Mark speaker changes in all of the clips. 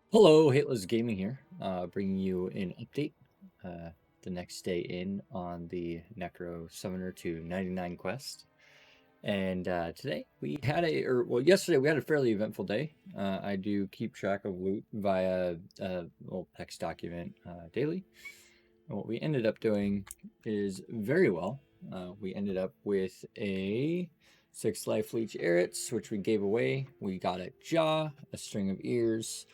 Speaker 1: Hello, Hateless Gaming here, bringing you an update. The next day in on the Necro Summoner to 99 quest. And today we had yesterday we had a fairly eventful day. I do keep track of loot via a little text document daily. And what we ended up doing is very well. We ended up with a 6 life leech Erits, which we gave away. We got a jaw, a string of ears,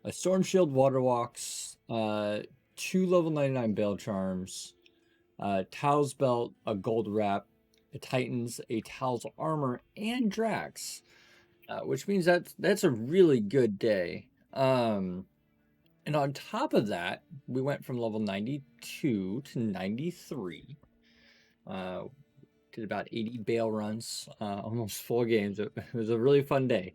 Speaker 1: a Storm Shield Water Walks, 2 level 99 Bale Charms, Tao's Belt, a Gold Wrap, a Titans, a Tao's Armor, and Drax, which means that's a really good day. And on top of that, we went from level 92 to 93. Did about 80 Bale runs, almost full games. It was a really fun day.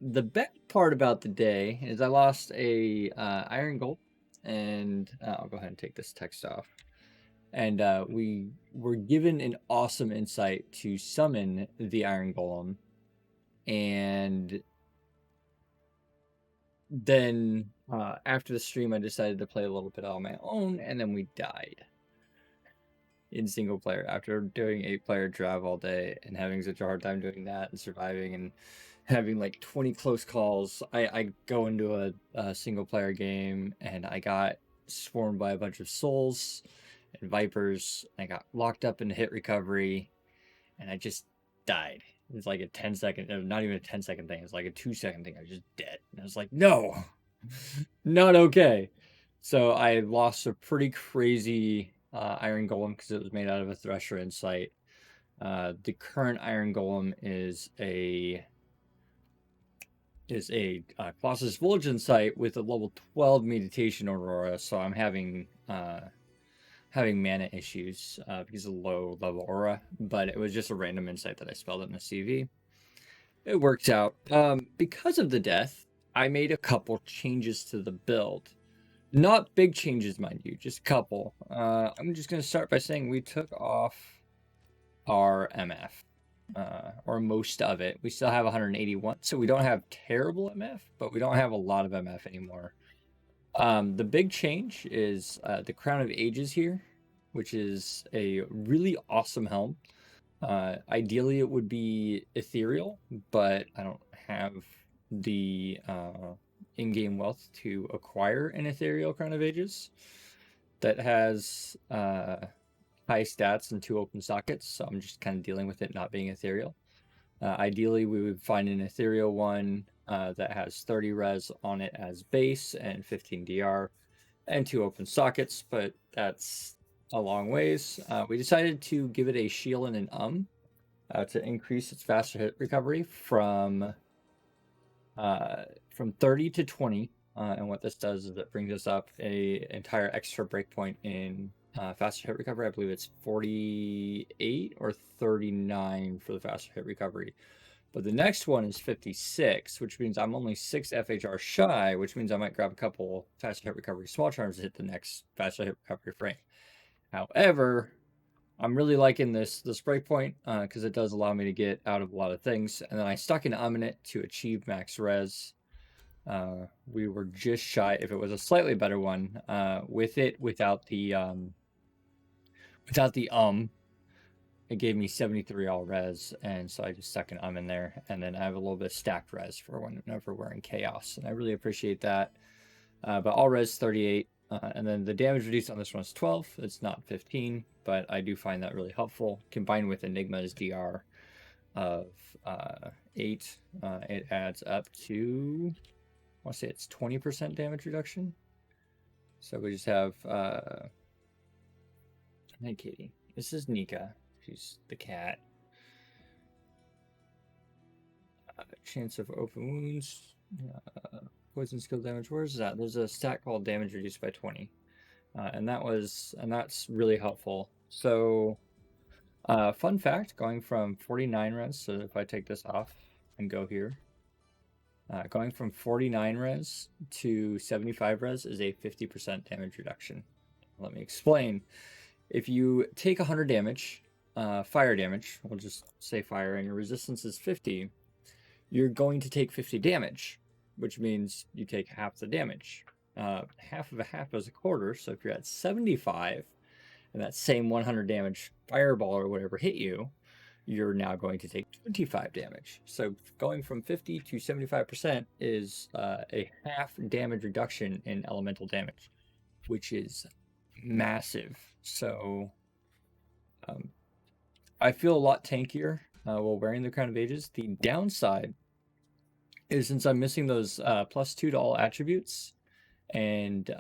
Speaker 1: The best part about the day is I lost a iron gold, and I'll go ahead and take this text off. And we were given an awesome insight to summon the iron golem, and then after the stream, I decided to play a little bit on my own, and then we died in single player after doing 8-player drive all day and having such a hard time doing that and surviving and having like 20 close calls. I go into a single player game and I got swarmed by a bunch of souls and vipers. I got locked up in hit recovery and I just died. It was like a 10-second, not even a 10-second thing. It was like a 2-second thing. I was just dead. And I was like, no, not okay. So I lost a pretty crazy iron golem because it was made out of a thresher insight. The current iron golem is a Colossus Village Insight with a level 12 meditation aurora, so I'm having mana issues because of low level aura, but it was just a random insight that I spelled in the CV. It works out. Because of the death, I made a couple changes to the build. Not big changes, mind you, just a couple. I'm just going to start by saying we took off our MF. Or most of it. We still have 181, so we don't have terrible MF, but we don't have a lot of MF anymore. The big change is the Crown of Ages here, which is a really awesome helm. Ideally, it would be ethereal, but I don't have the in-game wealth to acquire an ethereal Crown of Ages that has high stats and 2 open sockets, so I'm just kind of dealing with it not being ethereal. Ideally, we would find an ethereal one that has 30 res on it as base and 15 DR and 2 open sockets, but that's a long ways. We decided to give it a shield and an to increase its faster hit recovery from 30 to 20. And what this does is it brings us up a entire extra breakpoint in faster hit recovery. I believe it's 48 or 39 for the faster hit recovery. But the next one is 56, which means I'm only 6 FHR shy, which means I might grab a couple faster hit recovery small charms to hit the next faster hit recovery frame. However, I'm really liking this breakpoint because it does allow me to get out of a lot of things. And then I stuck an Omnit to achieve max res. We were just shy. If it was a slightly better one, without the it gave me 73 all res, and so I just stuck an in there, and then I have a little bit of stacked res for whenever we're in chaos, and I really appreciate that. But all res 38, and then the damage reduced on this one is 12. It's not 15, but I do find that really helpful. Combined with Enigma's DR of 8, it adds up to, I want to say it's 20% damage reduction. So we just have, hey Katie, this is Nika. She's the cat. Chance of open wounds, poison skill damage. Where's that? There's a stat called damage reduced by 20, and that's really helpful. So, fun fact: going from 49 res. So if I take this off and go here, going from 49 res to 75 res is a 50% damage reduction. Let me explain. If you take 100 damage, fire damage, we'll just say fire, and your resistance is 50, you're going to take 50 damage. which means you take half the damage. Half of a half is a quarter, so if you're at 75 and that same 100 damage fireball or whatever hit you, you're now going to take 25 damage. So going from 50 to 75% is a half damage reduction in elemental damage, which is massive. So I feel a lot tankier while wearing the Crown of Ages. The downside is since I'm missing those +2 to all attributes, and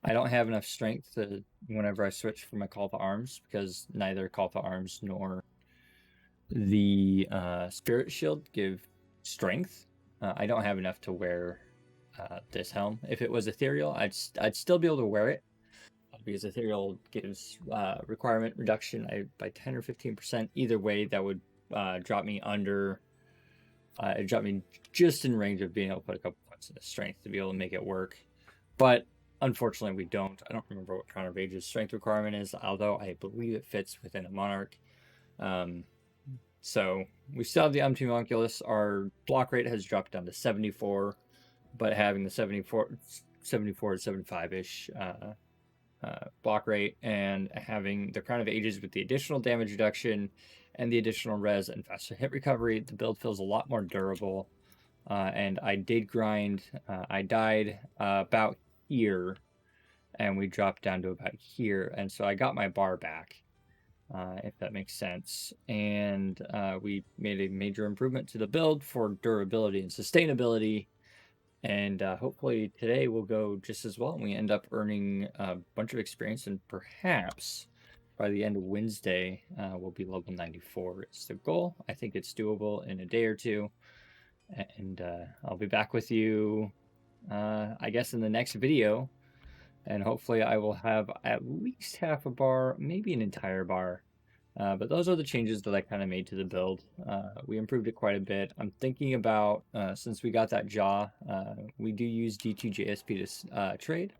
Speaker 1: I don't have enough strength to whenever I switch from my Call to Arms, because neither Call to Arms nor the Spirit Shield give strength. I don't have enough to wear this helm. If it was ethereal, I'd still be able to wear it, because ethereal gives requirement reduction by 10 or 15%. Either way, that would drop me under. It dropped me just in range of being able to put a couple points of strength to be able to make it work. But unfortunately, we don't. I don't remember what Crown of Ages strength requirement is, although I believe it fits within a Monarch. So we still have the Homunculus. Our block rate has dropped down to 74, but having the 74 to 75-ish block rate and having the Crown of Ages with the additional damage reduction and the additional res and faster hit recovery, the build feels a lot more durable. And I did grind. I died about here, and we dropped down to about here, and so I got my bar back, if that makes sense. And we made a major improvement to the build for durability and sustainability. And hopefully today will go just as well, and we end up earning a bunch of experience, and perhaps by the end of Wednesday, we'll be level 94. It's the goal. I think it's doable in a day or two. And I'll be back with you, I guess, in the next video. And hopefully I will have at least half a bar, maybe an entire bar. But those are the changes that I kind of made to the build. We improved it quite a bit. I'm thinking about, since we got that jaw, we do use D2JSP to trade.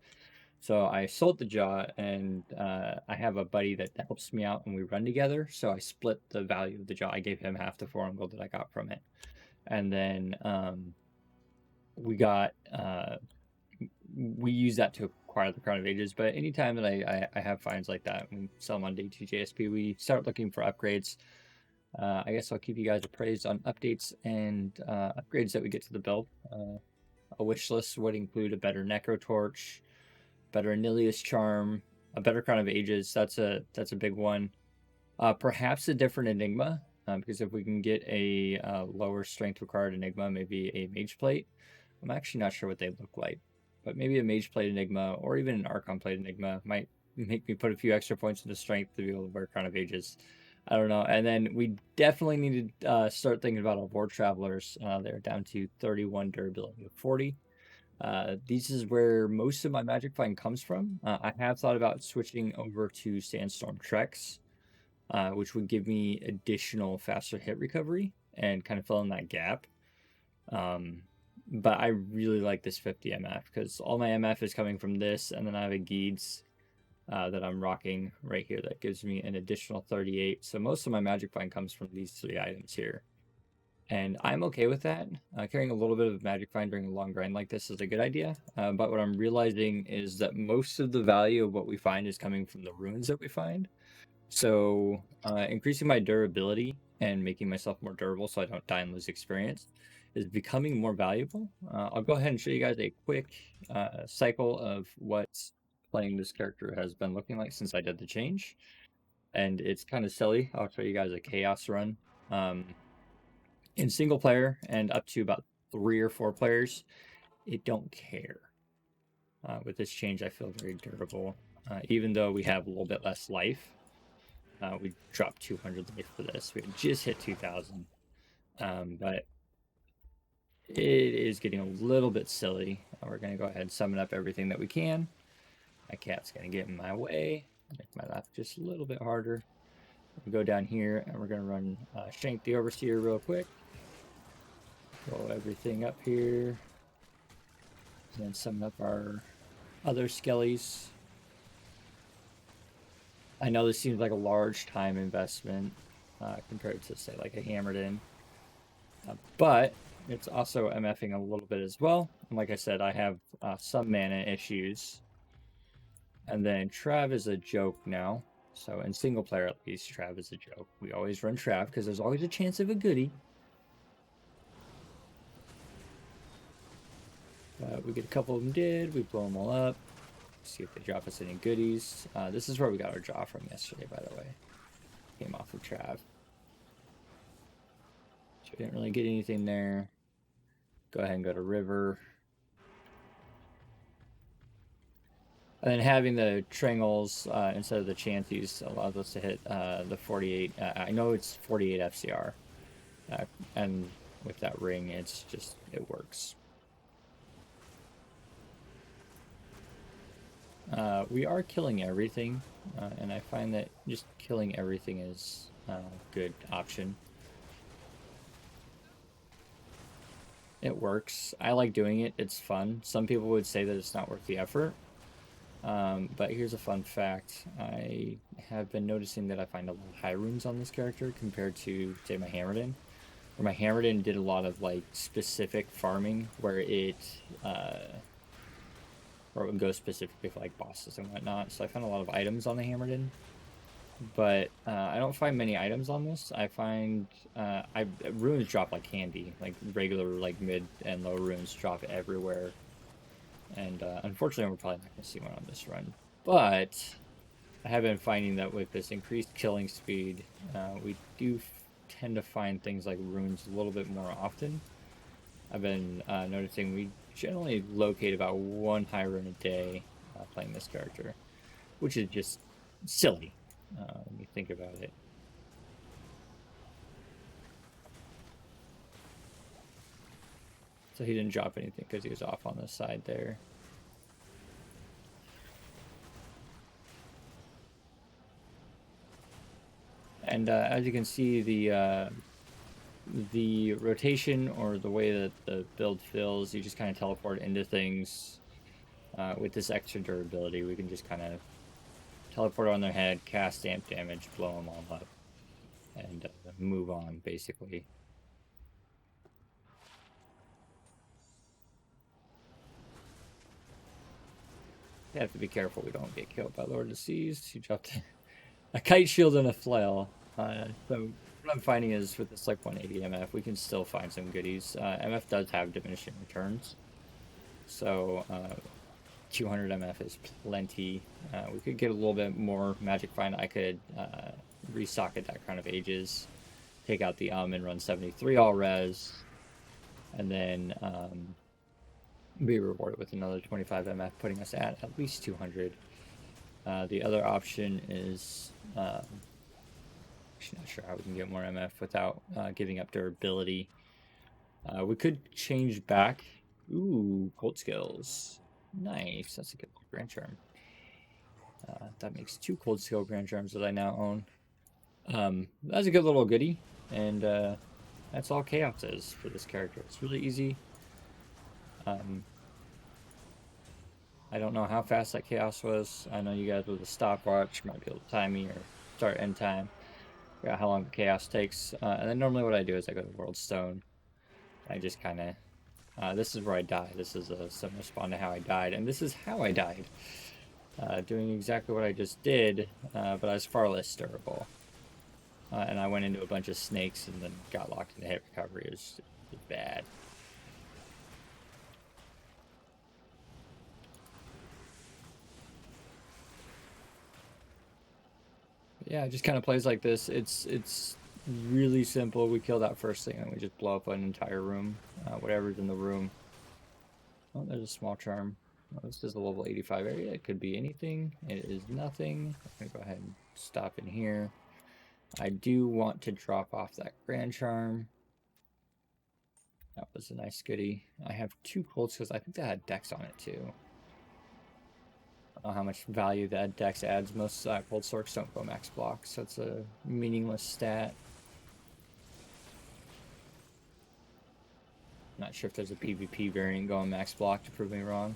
Speaker 1: So I sold the jaw, and I have a buddy that helps me out when we run together. So I split the value of the jaw. I gave him half the 4 gold that I got from it. And then we use that to acquire the Crown of Ages. But anytime that I have finds like that, we sell them on D2JSP, we start looking for upgrades. I guess I'll keep you guys appraised on updates and upgrades that we get to the build. A wish list would include a better Necro Torch, better Anilius Charm, a better Crown of Ages. That's a big one. Perhaps a different Enigma, because if we can get a lower strength required Enigma, maybe a Mage Plate. I'm actually not sure what they look like, but maybe a Mage Plate Enigma or even an Archon Plate Enigma might make me put a few extra points into strength to be able to wear Crown of Ages. I don't know. And then we definitely need to start thinking about our War Travelers. They're down to 31 durability of 40. This is where most of my Magic Find comes from. I have thought about switching over to Sandstorm Treks, which would give me additional faster hit recovery and kind of fill in that gap. But I really like this 50 MF because all my MF is coming from this, and then I have a Geeds that I'm rocking right here that gives me an additional 38. So most of my Magic Find comes from these 3 items here. And I'm okay with that. Carrying a little bit of Magic Find during a long grind like this is a good idea. But what I'm realizing is that most of the value of what we find is coming from the runes that we find. So increasing my durability and making myself more durable so I don't die and lose experience is becoming more valuable. I'll go ahead and show you guys a quick cycle of what playing this character has been looking like since I did the change. And it's kind of silly. I'll show you guys a chaos run. In single player and up to about 3 or 4 players, it don't care. With this change, I feel very durable. Even though we have a little bit less life, we dropped 200 life for this. We had just hit 2,000. But it is getting a little bit silly. We're going to go ahead and summon up everything that we can. My cat's going to get in my way. Make my life just a little bit harder. We go down here, and we're going to run Shank the Overseer real quick. Roll everything up here. And then summon up our other skellies. I know this seems like a large time investment compared to, say, like a Hammered In. But it's also MFing a little bit as well. And like I said, I have some mana issues. And then Trav is a joke now. So in single player at least, Trav is a joke. We always run Trav because there's always a chance of a goodie. We get a couple of them did. We blow them all up. See if they drop us any goodies. This is where we got our draw from yesterday, by the way. Came off of Trav. So we didn't really get anything there. Go ahead and go to River. And then having the Trangles instead of the Chanties allows us to hit the 48. I know it's 48 FCR. And with that ring, it's just, it works. We are killing everything, and I find that just killing everything is a good option. It works. I like doing it. It's fun. Some people would say that it's not worth the effort. But here's a fun fact. I have been noticing that I find a lot of high runes on this character compared to, say, my Hammerden. Where my Hammerden did a lot of, like, specific farming where it would go specifically for, like, bosses and whatnot. So I found a lot of items on the Hammerden. But I don't find many items on this. I find runes drop like candy. Like, regular, like, mid and low runes drop everywhere. And unfortunately, we're probably not going to see one on this run. But I have been finding that with this increased killing speed, we do tend to find things like runes a little bit more often. I've been noticing we generally locate about one high rune a day playing this character, which is just silly when you think about it. So he didn't drop anything because he was off on the side there. And as you can see, the rotation or the way that the build feels, you just kind of teleport into things. With this extra durability, we can just kind of teleport on their head, cast stamp damage, blow them all up, and move on, basically. You have to be careful we don't get killed by Lord of the Seas. He dropped a kite shield and a flail. So what I'm finding is with this like 180 MF, we can still find some goodies. MF does have diminishing returns. So 200 MF is plenty. We could get a little bit more magic find. I could resocket that Crown of Ages, take out the and run 73 all res, and then be rewarded with another 25 MF, putting us at least 200. The other option is actually not sure how we can get more MF without giving up durability. We could change back. Ooh, cold skills. Nice. That's a good Grand Charm. That makes 2 cold skill Grand Charms that I now own. That's a good little goodie, and that's all Chaos is for this character. It's really easy. I don't know how fast that Chaos was. I know you guys with a stopwatch might be able to time me or start end time. Figure out how long the Chaos takes. And then normally what I do is I go to World Stone. I just kind of... this is where I die. This is a similar spawn to how I died. And this is how I died. Doing exactly what I just did, but I was far less durable. And I went into a bunch of snakes and then got locked into hit recovery. It was bad. Yeah, it just kind of plays like this. It's really simple. We kill that first thing and we just blow up an entire room, whatever's in the room. Oh, there's a small charm. Oh, this is a level 85 area. It could be anything. It is nothing. I'm gonna go ahead and stop in here. I do want to drop off that Grand Charm. That was a nice goodie. I have 2 colds because I think that had Dex on it too. I don't know how much value that Dex adds. Most cold storks don't go max block, so it's a meaningless stat. Not sure if there's a PvP variant going max block to prove me wrong.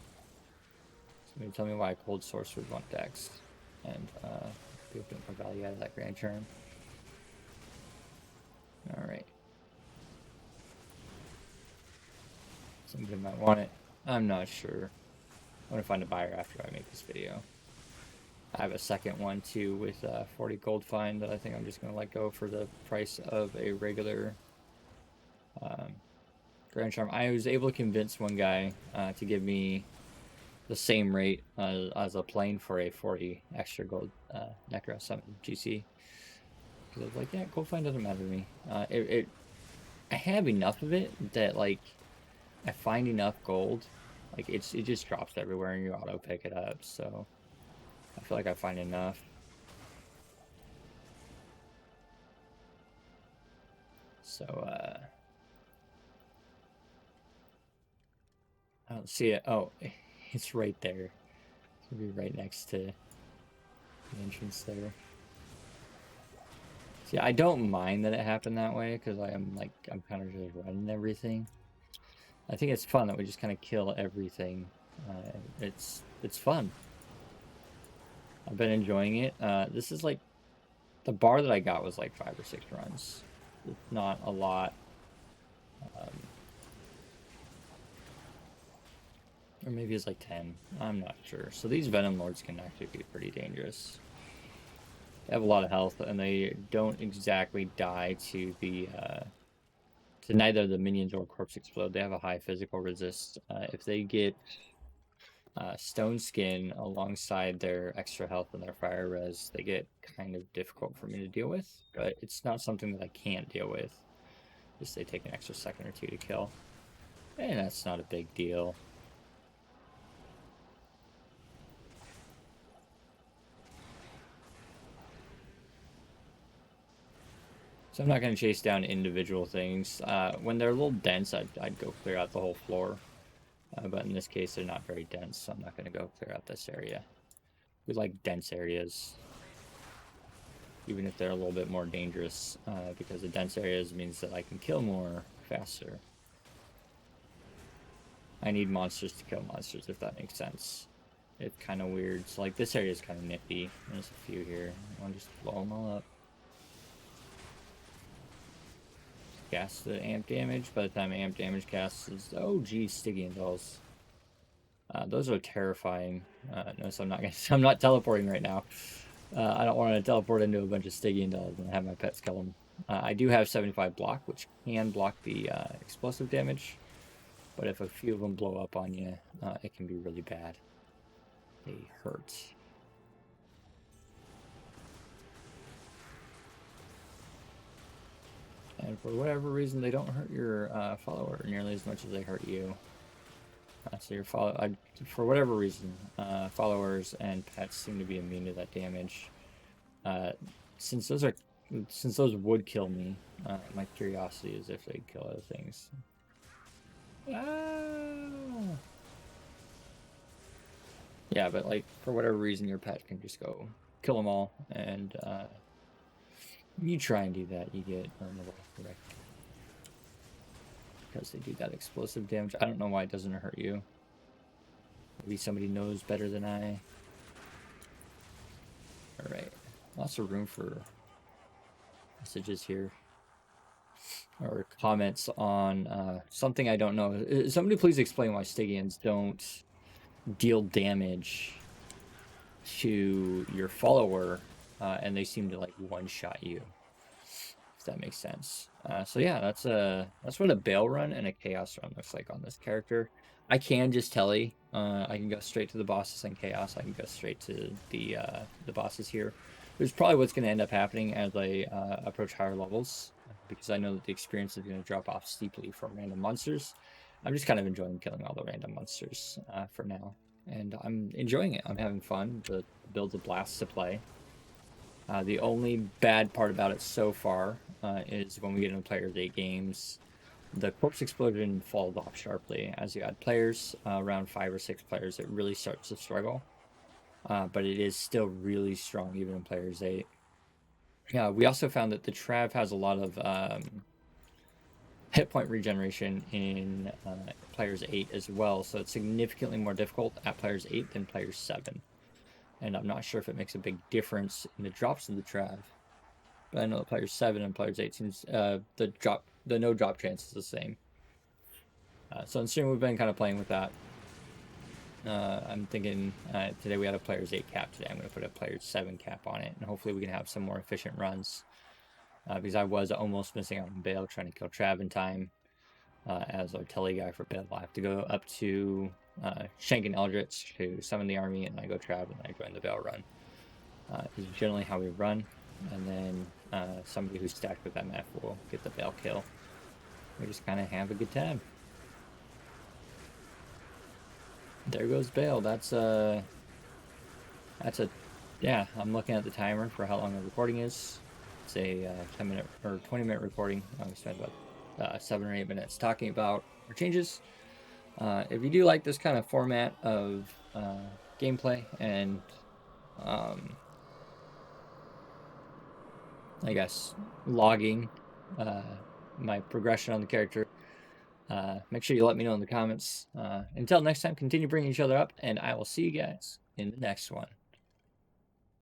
Speaker 1: Somebody tell me why a cold source would want Dex. And people get more value out of that Grand Charm. Alright. Somebody might want it. I'm not sure. I'm gonna find a buyer after I make this video. I have a second one too with 40 gold fine that I think I'm just gonna let go for the price of a regular Grand Charm. I was able to convince one guy to give me the same rate as a plane for a 40 extra gold Necro Summon GC. Because I was like, yeah, gold fine doesn't matter to me. I have enough of it that like I find enough gold, like it just drops everywhere and you auto pick it up. So I feel like I find enough. So I don't see it. Oh, it's right there. It's gonna be right next to the entrance there. See, I don't mind that it happened that way because I'm kind of just running everything. I think it's fun that we just kind of kill everything. It's fun. I've been enjoying it. This is like the bar that I got was like 5 or 6 runs. It's not a lot. Or maybe it's like 10. I'm not sure. So these Venom Lords can actually be pretty dangerous. They have a lot of health, and they don't exactly die to the to neither the minions or corpse explode. They have a high physical resist. If they get stone skin alongside their extra health and their fire res, they get kind of difficult for me to deal with. But it's not something that I can't deal with. Just they take an extra second or two to kill, and that's not a big deal. So I'm not going to chase down individual things. When they're a little dense, I'd go clear out the whole floor. But in this case, they're not very dense, so I'm not going to go clear out this area. We like dense areas, even if they're a little bit more dangerous, because the dense areas means that I can kill more faster. I need monsters to kill monsters, if that makes sense. It's kind of weird. So like this area is kind of nifty. There's a few here. I'll just blow them all up. Cast the amp damage. By the time amp damage casts is, oh geez, Stygian Dolls. Those are terrifying. No, so I'm not teleporting right now. I don't want to teleport into a bunch of Stygian Dolls and have my pets kill them. I do have 75 block, which can block the explosive damage. But if a few of them blow up on you, it can be really bad. They hurt. And for whatever reason, they don't hurt your follower nearly as much as they hurt you. So your for whatever reason, followers and pets seem to be immune to that damage. Since those would kill me, my curiosity is if they'd kill other things. Yeah, but like for whatever reason, your pet can just go kill them all, and you try and do that, you get wrecked because they do that explosive damage. I don't know why it doesn't hurt you. Maybe somebody knows better than I. All right, lots of room for messages here or comments on something I don't know. Somebody please explain why Stygians don't deal damage to your follower and they seem to like one-shot you, if that makes sense. So yeah, that's what a Bale run and a Chaos run looks like on this character. I can just telly. I can go straight to the bosses in Chaos. I can go straight to the bosses here. Which is probably what's going to end up happening as I approach higher levels, because I know that the experience is going to drop off steeply from random monsters. I'm just kind of enjoying killing all the random monsters for now. And I'm enjoying it. I'm having fun. The build's a blast to play. The only bad part about it so far is when we get into players 8 games, the corpse explosion falls off sharply. As you add players, around 5 or 6 players, it really starts to struggle. But it is still really strong even in players 8. Yeah, we also found that the Trav has a lot of hit point regeneration in players 8 as well, so it's significantly more difficult at players 8 than players 7. And I'm not sure if it makes a big difference in the drops of the Trav, but I know that players 7 and players 8 seems the no drop chance is the same. So in stream, we've been kind of playing with that. I'm thinking today we had a player's 8 cap today. I'm going to put a player's 7 cap on it, and hopefully we can have some more efficient runs. Because I was almost missing out on Bale trying to kill Trav in time as our telly guy for Bale. I have to go up to Shank and Eldritch to summon the army, and I go Trav, and I join the Bale run. Is generally how we run, and then somebody who's stacked with MF will get the Bale kill. We just kind of have a good time. There goes Bale. That's a yeah. I'm looking at the timer for how long the recording is. It's a 10-minute or 20-minute recording. We spent about 7 or 8 minutes talking about our changes. If you do like this kind of format of gameplay and I guess logging my progression on the character, make sure you let me know in the comments. Until next time, continue bringing each other up, and I will see you guys in the next one.